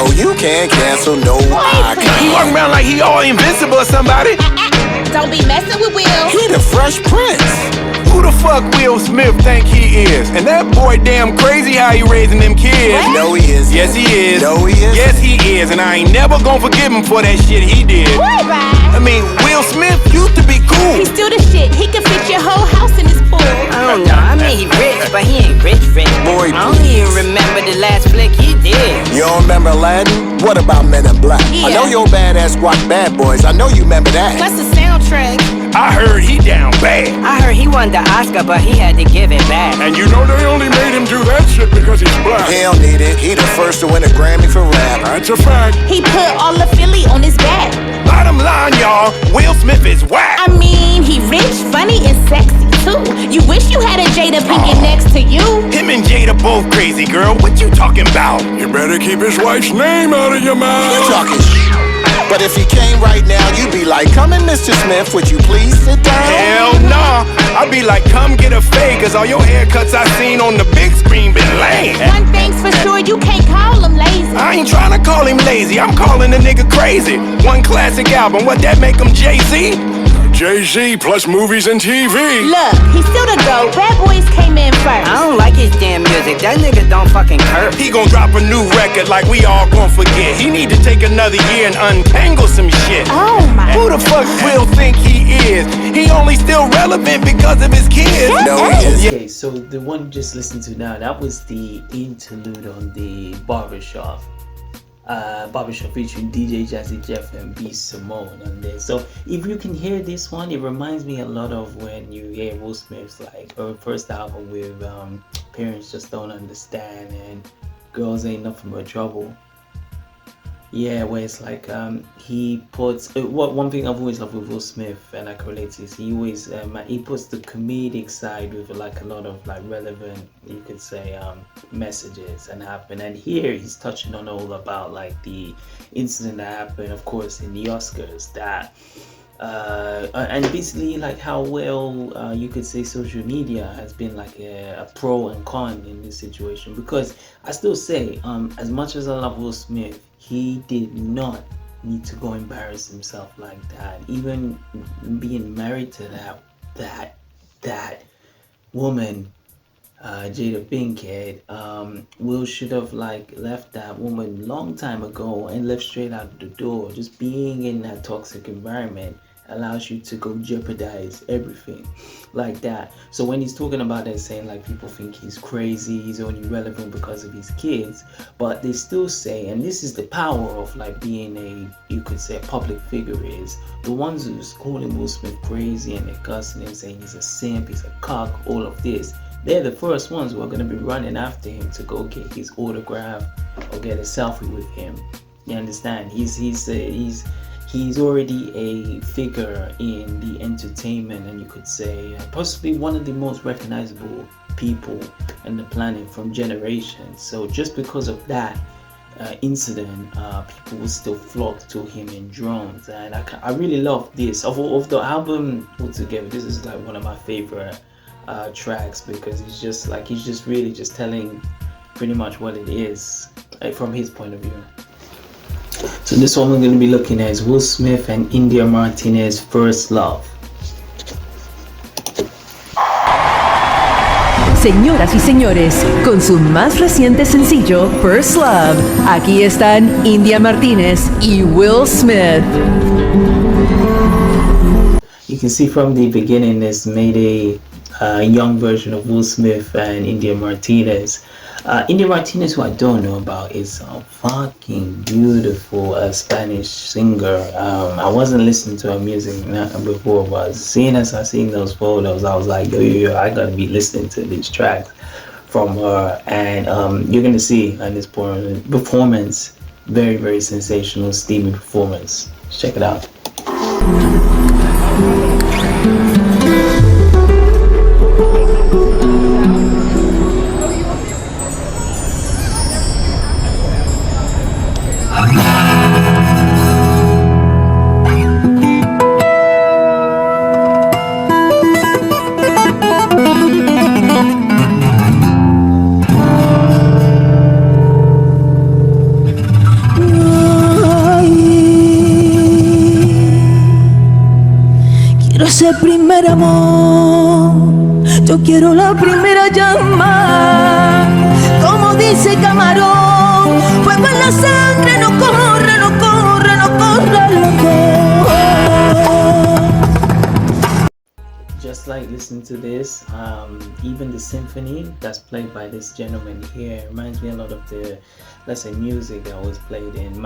Oh, you can't cancel no icon. He walking around like he all invincible or somebody. Don't be messing with Will. He the Fresh Prince. Who the fuck Will Smith think he is? And that boy damn crazy how he raising them kids. What? No, he is. Yes, he is. No, he is. Yes, he is. And I ain't never gonna forgive him for that shit he did. What, Ryan? I mean, Will Smith used to be cool. He's still the shit. He can fit your whole house in his pool. I don't know. I mean, he rich, but he ain't rich. Boy, I don't even remember the last flick he did. You don't remember Aladdin? What about Men in Black? I Yeah. know your badass squad Bad Boys. I know you remember that. Plus the soundtrack. I heard he down bad. I heard he won the Oscar, but he had to give it back. And you know they only made him do that shit because he's black. He don't need it. He the first to win a Grammy for rap. That's a fact. He put all of Philly on his back. Bottom line, y'all, Will Smith is whack. I mean, he rich, funny, and sexy too. You wish you had a Jada Pinkett next to you. Him and Jada both crazy, girl. What you talking about? You better keep his wife's name out of your mouth. You talking shit. But if he came right now, you'd be like, come in, Mr. Smith, would you please sit down? Hell nah. I'd be like, come get a fade, cause all your haircuts I seen on the big screen been lame. One thing's for sure, you can't call him lazy. I ain't trying to call him lazy, I'm calling the nigga crazy. One classic album, what that make him Jay-Z? Jay-Z plus movies and TV. Look, he's still the GOAT. Bad Boys came in first. I don't like his damn music. That nigga don't fucking curse. He gon' drop a new record like we all gon' forget. He need to take another year and untangle some shit. Oh my. Who the fuck Will think he is? He only still relevant because of his kids. No, he is. Okay, so the one you just listened to now, that was the interlude on the barbershop featuring DJ Jazzy Jeff and B Simone on there. So if you can hear this one, it reminds me a lot of when you hear Will Smith's like first album with Parents Just Don't Understand and Girls Ain't Nothing But Trouble. Yeah, where it's like he puts one thing I've always loved with Will Smith, and I can relate to, is he always he puts the comedic side with like a lot of like relevant, you could say, messages and happen. And here he's touching on all about like the incident that happened, of course, in the Oscars, that and basically like how well you could say social media has been like a pro and con in this situation. Because I still say, as much as I love Will Smith, he did not need to go embarrass himself like that. Even being married to that woman, Jada Pinkett, Will should have like left that woman long time ago and left straight out the door. Just being in that toxic environment allows you to go jeopardize everything like that. So when he's talking about that, saying like people think he's crazy, he's only relevant because of his kids, but they still say, and this is the power of like being a, you could say, a public figure, is the ones who's calling Will Smith crazy and they're cussing him, saying he's a simp, he's a cock, all of this, they're the first ones who are going to be running after him to go get his autograph or get a selfie with him. You understand? He's already a figure in the entertainment, and you could say possibly one of the most recognizable people on the planet from generations. So just because of that incident, people will still flock to him in drones. And I really love this. Of the album altogether, this is like one of my favorite tracks, because he's just really just telling pretty much what it is from his point of view. So this one we're going to be looking at is Will Smith and India Martinez, First Love. Señoras y señores, con su más reciente sencillo, First Love, aquí están India Martinez y Will Smith. You can see from the beginning this made a young version of Will Smith and India Martinez. India Martinez, who I don't know about, is a fucking beautiful Spanish singer. I wasn't listening to her music before, but as soon as I seen those photos, I was like, yo, I gotta be listening to these tracks from her. And you're gonna see in this performance, very, very sensational, steamy performance. Check it out. primer amor, yo quiero la primera llama. Como dice Camarón, fuego en la sangre, no corre, no corre, no corre, no corre. Just like listening to this, even the symphony that's played by this gentleman here reminds me a lot of the, let's say, music that was played in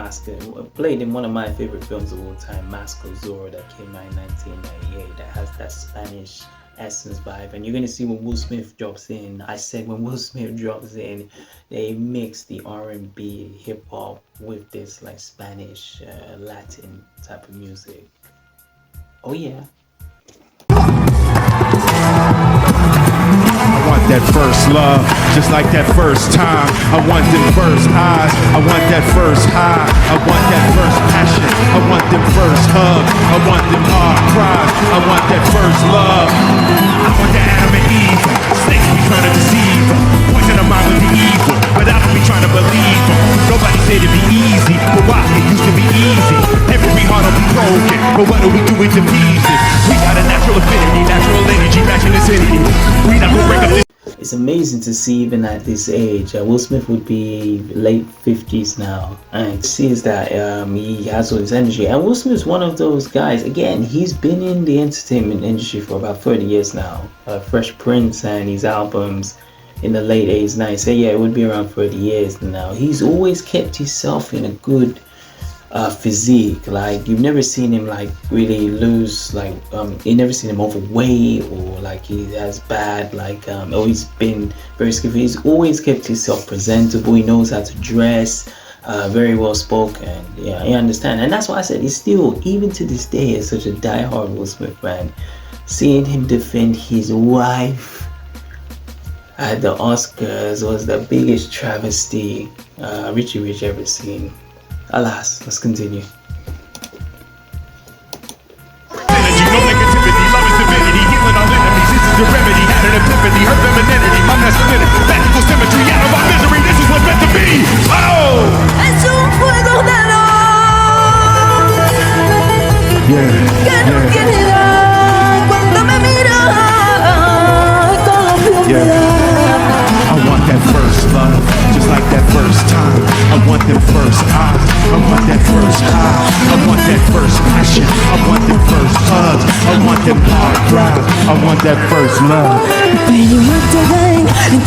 one of my favorite films of all time, Mask of Zorro, that came out in 1998, that has that Spanish essence vibe. And you're gonna see when Will Smith drops in, I said when Will Smith drops in, they mix the R&B hip hop with this like Spanish Latin type of music. Oh yeah. I want that first love, just like that first time. I want them first eyes, I want that first high. I want that first passion, I want them first hug. I want them hard cries, I want that first love. I want the Adam and Eve, snakes be trying to deceive them, poison them out with the evil, but I don't be trying to believe them. Nobody said it'd be easy, but why? It used to be easy. Every heart will be broken, but what do we do with the pieces? We got a natural affinity, natural energy matching acidity. We not gonna break up this. It's amazing to see even at this age, Will Smith would be late 50s now, and sees that he has all this energy. And Will Smith is one of those guys, again, he's been in the entertainment industry for about 30 years now. Fresh Prince and his albums in the late 80s, 90s, so yeah, it would be around 30 years now. He's always kept himself in a good physique. Like you've never seen him like really lose, like you never seen him overweight or like he has bad like or he's been very skinny. He's always kept himself presentable. He knows how to dress, very well spoken. Yeah, I understand, and that's why I said he's still, even to this day, is such a diehard Will Smith fan. Seeing him defend his wife at the Oscars was the biggest travesty Richie Rich ever seen. Alas, let's continue. Energy, no negativity, love is divinity, healing all enemies. This is the remedy, had an epiphany, her femininity, my masculinity, magical symmetry, out of my misery. This is what's meant to be. Oh! Es un fuego de luz que no tiene edad cuando me miras con profundidad. I want that first love, just like that first time. I want them first eyes, I want that first high. I want that first passion, I want them first hugs. I want them hard cries, I want that first love.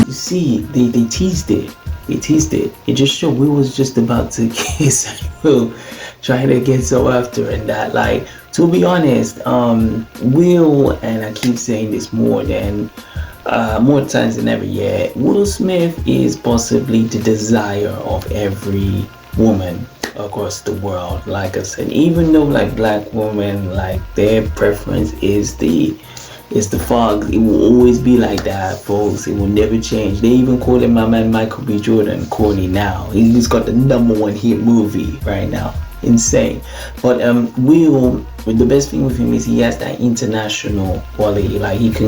You see, they teased it. They teased it. It just showed Will was just about to kiss and Will trying to get so after, and that, like, to be honest, Will, and I keep saying this more times than ever, yeah, Will Smith is possibly the desire of every woman across the world. Like I said, even though like black women, like their preference is the fog, it will always be like that, folks. It will never change. They even call him my man Michael B. Jordan corny now. He's got the #1 hit movie right now. Insane. But Will, the best thing with him is he has that international quality. Like he's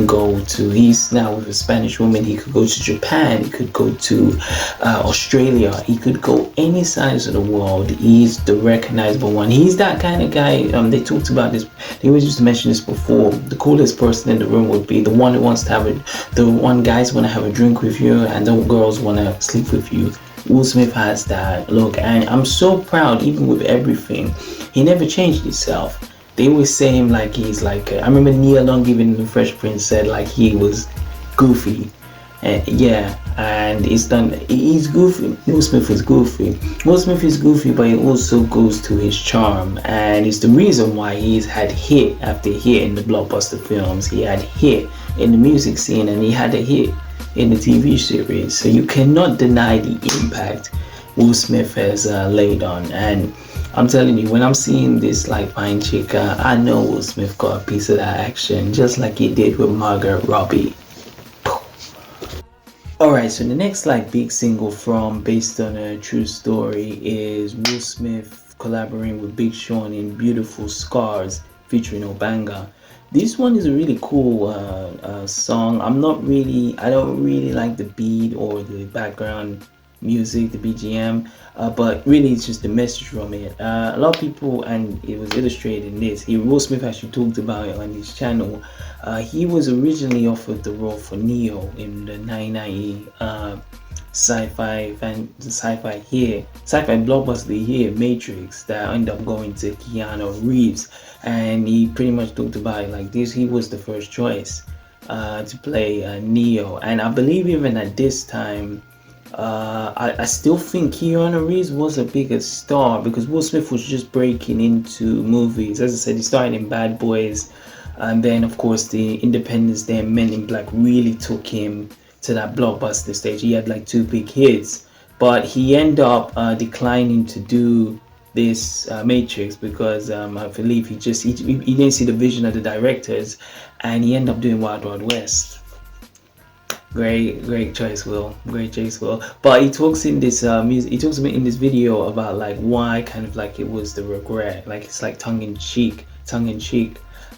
now with a Spanish woman, he could go to Japan, he could go to Australia, he could go any sides of the world. He's the recognizable one. He's that kind of guy. They talked about this, they always used to mention this before, the coolest person in the room would be the one who wants to the one guys want to have a drink with you and the girls want to sleep with you. Will Smith has that look, and I'm so proud. Even with everything, he never changed himself. They always say him like he's like I remember Nia Long, even the Fresh Prince, said like he was goofy, and yeah, and he's goofy. Will Smith is goofy. Will Smith is goofy, but it also goes to his charm, and it's the reason why he's had hit after hit in the blockbuster films. He had hit in the music scene, and he had a hit in the TV series. So you cannot deny the impact Will Smith has laid on. And I'm telling you, when I'm seeing this like fine chick, I know Will Smith got a piece of that action, just like he did with Margot Robbie. Alright, so the next like big single based on a true story is Will Smith collaborating with Big Sean in Beautiful Scars featuring Obanga. This one is a really cool song. I don't really like the beat or the background music, the BGM, but really it's just the message from it. A lot of people, and it was illustrated in this. Will Smith actually talked about it on his channel. He was originally offered the role for Neo in the 1990 sci-fi blockbuster here, Matrix, that ended up going to Keanu Reeves, and he pretty much talked about it like this. He was the first choice to play Neo, and I believe even at this time, I still think Keanu Reeves was a bigger star because Will Smith was just breaking into movies. As I said, he started in Bad Boys, and then of course the Independence Day and Men in Black really took him to that blockbuster stage. He had like 2 big hits, but he ended up declining to do this Matrix because I believe he didn't see the vision of the directors, and he ended up doing Wild Wild West. Great choice, Will. Great choice, Will. But he talks in this he talks in this video about like why kind of like it was the regret, like it's like tongue in cheek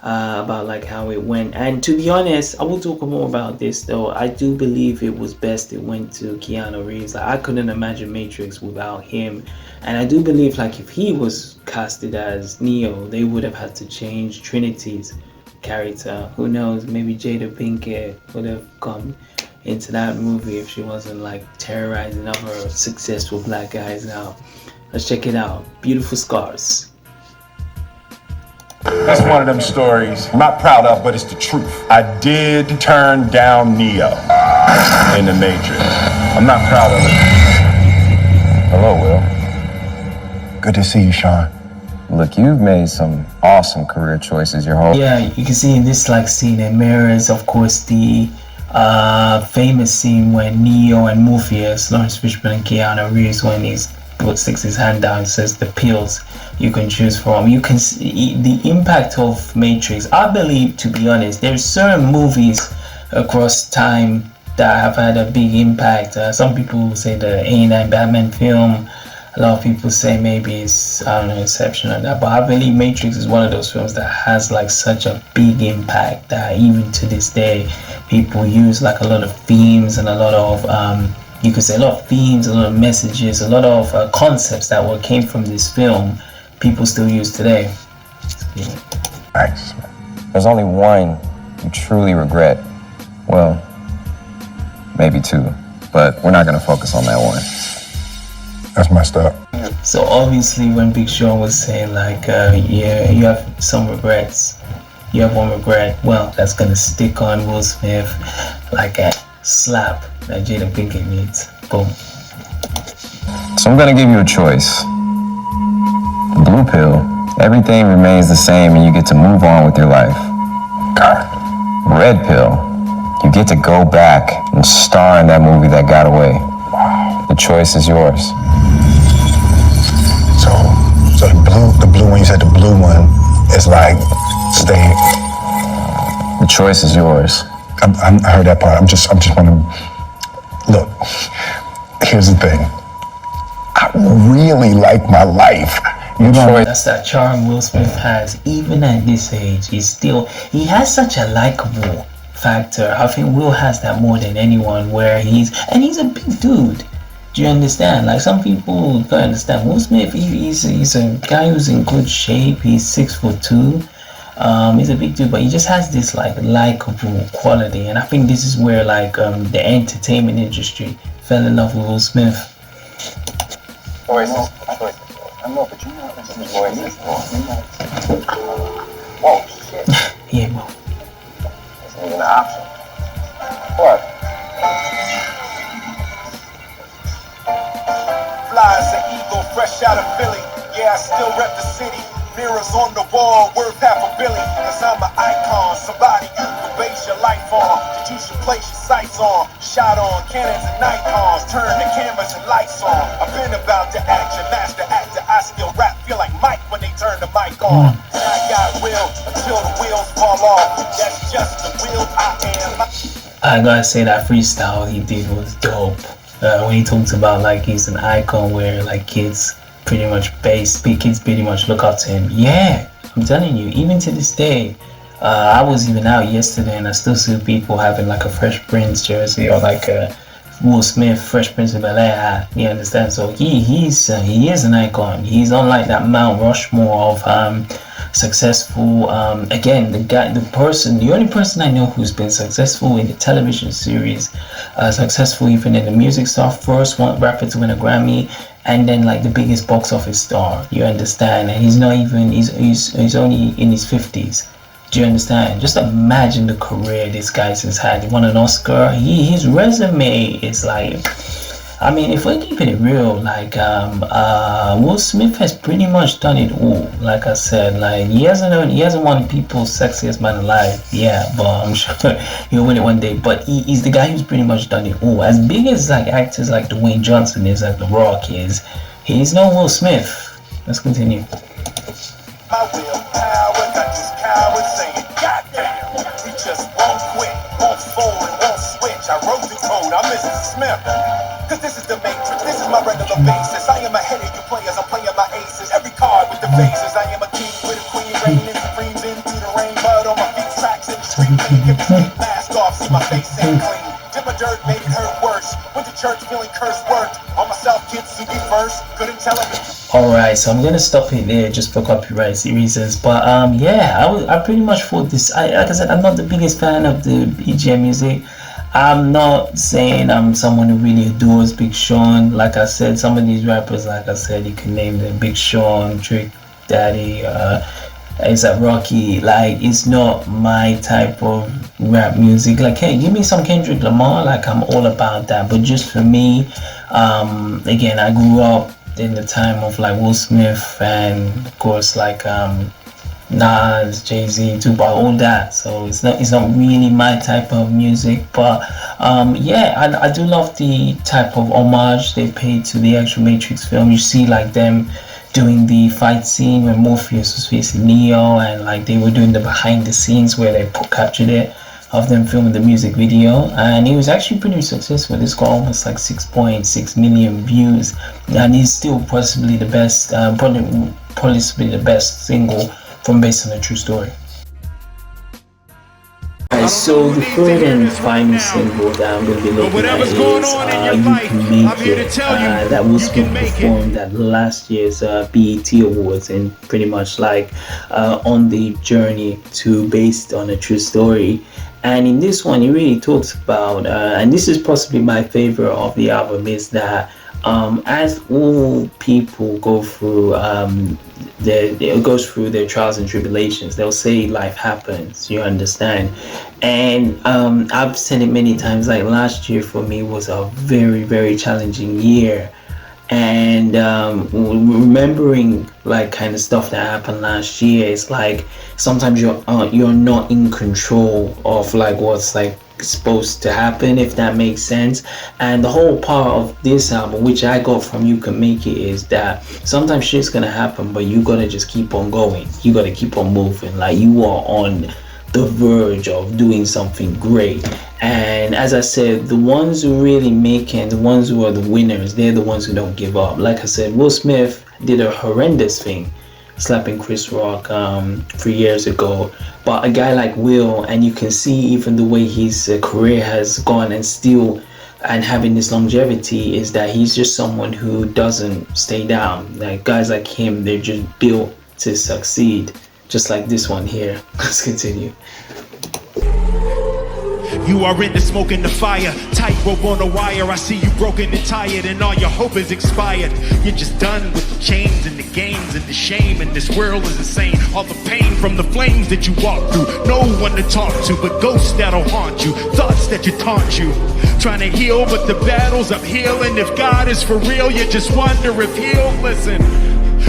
about like how it went. And to be honest, I will talk more about this though. I do believe it was best it went to Keanu Reeves. Like I couldn't imagine Matrix without him, and I do believe like if he was casted as Neo, they would have had to change Trinity's character. Who knows, maybe Jada Pinkett would have come into that movie if she wasn't like terrorizing other successful black guys. Now let's check it out. Beautiful Scars. That's one of them stories I'm not proud of, but it's the truth. I did turn down Neo in the Matrix. I'm not proud of it. Hello, Will. Good to see you, Sean. Look, you've made some awesome career choices your whole... Yeah, you can see in this like scene, it mirrors, of course, the famous scene when Neo and Morpheus, Lawrence Fishburne and Keanu Reeves, when he sticks his hand down and says the pills you can choose from. You can see the impact of Matrix. I believe, to be honest, there's certain movies across time that have had a big impact. Some people say the 89 Batman film. A lot of people say maybe it's, I don't know, Inception or that, but I believe Matrix is one of those films that has like such a big impact that even to this day people use like a lot of themes and a lot of you could say a lot of themes, a lot of messages, a lot of concepts that came from this film people still use today. Yeah. Nice. There's only one you truly regret. Well, maybe 2, but we're not gonna focus on that one. That's messed up. So obviously when Big Sean was saying like, yeah, you have some regrets, you have one regret, well, that's gonna stick on Will Smith like a slap that Jada Pinkett needs. Boom. So I'm gonna give you a choice. The blue pill, everything remains the same and you get to move on with your life. Red pill, you get to go back and star in that movie that got away. The choice is yours. So the blue one, you said the blue one is like stay. The choice is yours. I heard that part. I'm just wanna look. Here's the thing. I really like my life. You know, that's that charm Will Smith has. Even at this age, he has such a likable factor. I think Will has that more than anyone, where he's a big dude. Do you understand? Like some people don't understand. Will Smith, he's a guy who's in good shape. He's 6'2". He's a big dude, but he just has this like likable quality, and I think this is where like the entertainment industry fell in love with Will Smith. Voices. I know, but you know this is voices. Whoa, shit. Yeah, bro. That's not even an option. What? fly as an eagle, fresh out of Philly. Yeah, I still rep the city. Mirrors on the wall, worth $500 million. Cause I'm an icon, somebody you can base your life on. That you should place your sights on. Shot on cannons and Nikons, turn the cameras and lights on. I've been about the action, master actor. I still rap, feel like Mike when they turn the mic on. And I got will until the wheels fall off. That's just the will I am. I gotta say that freestyle he did was dope. When he talks about like he's an icon where like kids pretty much look up to him. Yeah, I'm telling you, even to this day, I was even out yesterday and I still see people having like a Fresh Prince jersey or like a Will Smith, Fresh Prince of Bel-Air had. You understand? So he is an icon. He's unlike that Mount Rushmore of successful. Again, the only person I know who's been successful in the television series, successful even in the music stuff. First one rapper to win a Grammy, and then like the biggest box office star. You understand? And he's not even. He's only in his 50s. Do you understand? Just imagine the career this guy has had. He won an Oscar. His resume is like, I mean, if we're keeping it real, like Will Smith has pretty much done it all. Like I said, like he hasn't won People's Sexiest Man Alive, yeah, but I'm sure he'll win it one day. But he's the guy who's pretty much done it all. As big as like actors like Dwayne Johnson is, like The Rock is, he's no Will Smith. Let's continue. My willpower got these cowards saying, goddamn, we just won't quit, won't fold, and won't switch. I wrote the code, I'm Mr. Smith. Cause this is the matrix, this is my regular basis. I am ahead of you players, I'm playing my aces. Every card with the faces. I am a king with a queen, reigning supreme into the rain. Mud on my feet, tracks in the street. Get the street mask off, see my face ain't clean. Did my dirt, made it hurt worse. Went to church feeling cursed, worked on myself, kids to be first. Couldn't tell him. Alright, so I'm gonna stop it there just for copyright reasons. But yeah, I pretty much thought this. Like I said, I'm not the biggest fan of the BGM music. I'm not saying I'm someone who really adores Big Sean. Like I said, some of these rappers, like I said, you can name them: Big Sean, Trick Daddy, A$AP Rocky. Like, it's not my type of rap music. Like, hey, give me some Kendrick Lamar. Like, I'm all about that. But just for me, again, I grew up in the time of like Will Smith and of course like Nas, Jay-Z, Tupac, all that. So it's not really my type of music. But yeah, I do love the type of homage they paid to the actual Matrix film. You see like them doing the fight scene when Morpheus was facing Neo, and like they were doing the behind the scenes where they captured it of them filming the music video, and it was actually pretty successful. This got almost like 6.6 million views, and it's still possibly the best, possibly the best single from based on a true story. Alright, so the third and final single that I'm going to be looking at is You Can Make It, that Will Smith performed at last year's BET Awards, and pretty much like on the journey to based on a true story. And in this one, he really talks about, and this is possibly my favorite of the album, is that as all people go through their trials and tribulations, they'll say life happens, you understand. And I've said it many times, like last year for me was a very, very challenging year. And remembering like kind of stuff that happened last year, it's like sometimes you're not in control of like what's like supposed to happen, if that makes sense. And the whole part of this album, which I got from You Can Make It, is that sometimes shit's gonna happen, but you gotta just keep on going. You gotta keep on moving. Like you are on the verge of doing something great. And as I said, the ones who really make it, the ones who are the winners, they're the ones who don't give up. Like I said, Will Smith did a horrendous thing, slapping Chris Rock 3 years ago. But a guy like Will, and you can see even the way his career has gone and still and having this longevity, is that he's just someone who doesn't stay down. Like guys like him, they're just built to succeed. Just like this one here. Let's continue. You are in the smoke and the fire, tightrope on the wire. I see you broken and tired, and all your hope is expired. You're just done with the chains and the games and the shame, and this world is insane. All the pain from the flames that you walk through, no one to talk to but ghosts that'll haunt you, thoughts that you taunt you. Trying to heal, but the battle's uphill, and if God is for real, you just wonder if he'll listen.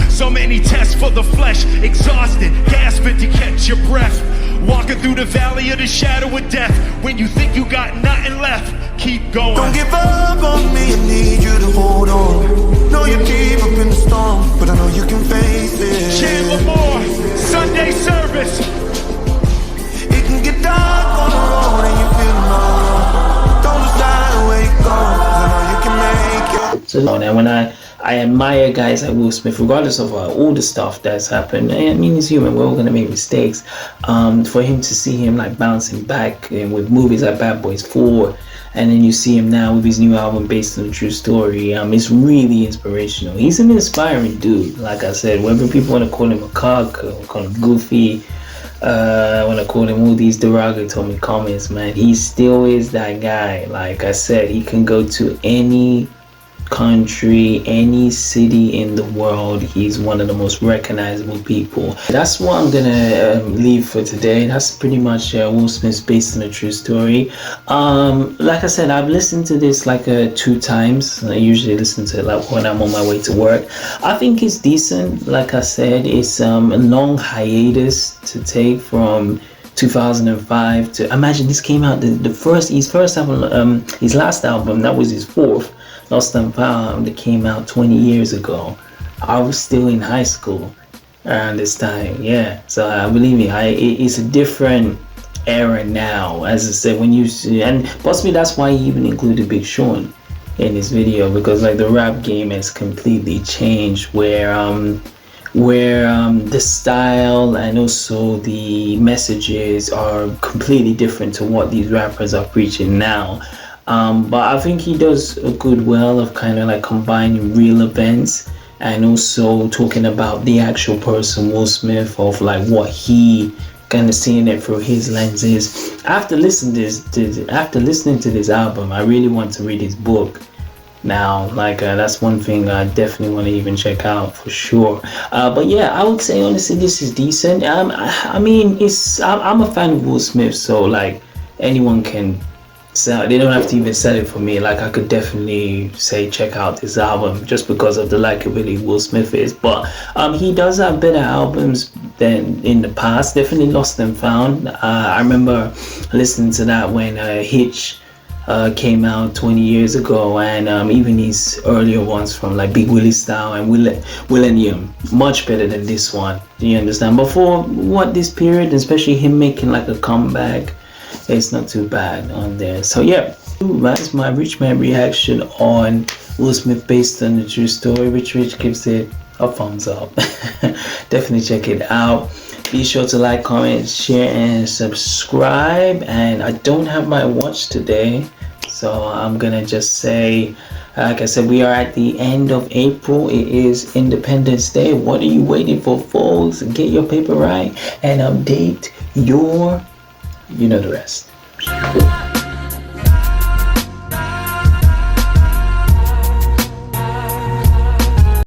So many tests for the flesh, exhausted, gasping to catch your breath. Walking through the valley of the shadow of death. When you think you got nothing left, keep going. Don't give up on me, I need you to hold on. Know you're deep up in the storm, but I know you can face it. Chandler Moore, Sunday service. It can get dark on the road and you feel alone. Don't decide where you go, 'cause I know you can make it. So and when I I admire guys like Will Smith, regardless of all the stuff that's happened. I mean, he's human. We're all gonna make mistakes. For him to see him like bouncing back with movies like Bad Boys 4, and then you see him now with his new album based on a true story. It's really inspirational. He's an inspiring dude. Like I said, whether people want to call him a cock, or call him goofy, when I call him all these derogatory comments, man, he still is that guy. Like I said, he can go to any country, any city in the world. He's one of the most recognizable people. That's what I'm gonna leave for today. That's pretty much Will Smith's based on a true story. Like I said, I've listened to this like 2 times. I usually listen to it like when I'm on my way to work. I think it's decent. Like I said, it's a long hiatus to take from 2005 to, imagine this came out his first album, his last album, that was his 4th, Lost and Found, that came out 20 years ago. I was still in high school around this time. Yeah, so believe me, it's a different era now. As I said, when you see, and possibly that's why he even included Big Sean in this video, because like the rap game has completely changed, where the style and also the messages are completely different to what these rappers are preaching now. But I think he does a good well of kind of like combining real events and also talking about the actual person, Will Smith, of like what he kind of seeing it through his lenses. After listening to this album, I really want to read his book now. Like that's one thing I definitely want to even check out for sure. But yeah, I would say honestly this is decent. I mean, I'm a fan of Will Smith, so like anyone can sell. They don't have to even sell it for me. Like I could definitely say check out this album just because of the likability Will Smith is. But he does have better albums than in the past. Definitely Lost and Found. I remember listening to that when Hitch came out 20 years ago, and even his earlier ones from like Big Willie Style and Millennium, much better than this one. Do you understand? But for what this period, especially him making like a comeback, it's not too bad on there. So yeah, that's my Rich Man reaction on Will Smith based on the true story. Rich gives it a thumbs up. Definitely check it out. Be sure to like, comment, share, and subscribe. And I don't have my watch today, so I'm gonna just say, like I said, we are at the end of April. It is Independence Day. What are you waiting for, folks? Get your paper right and update your, you know the rest.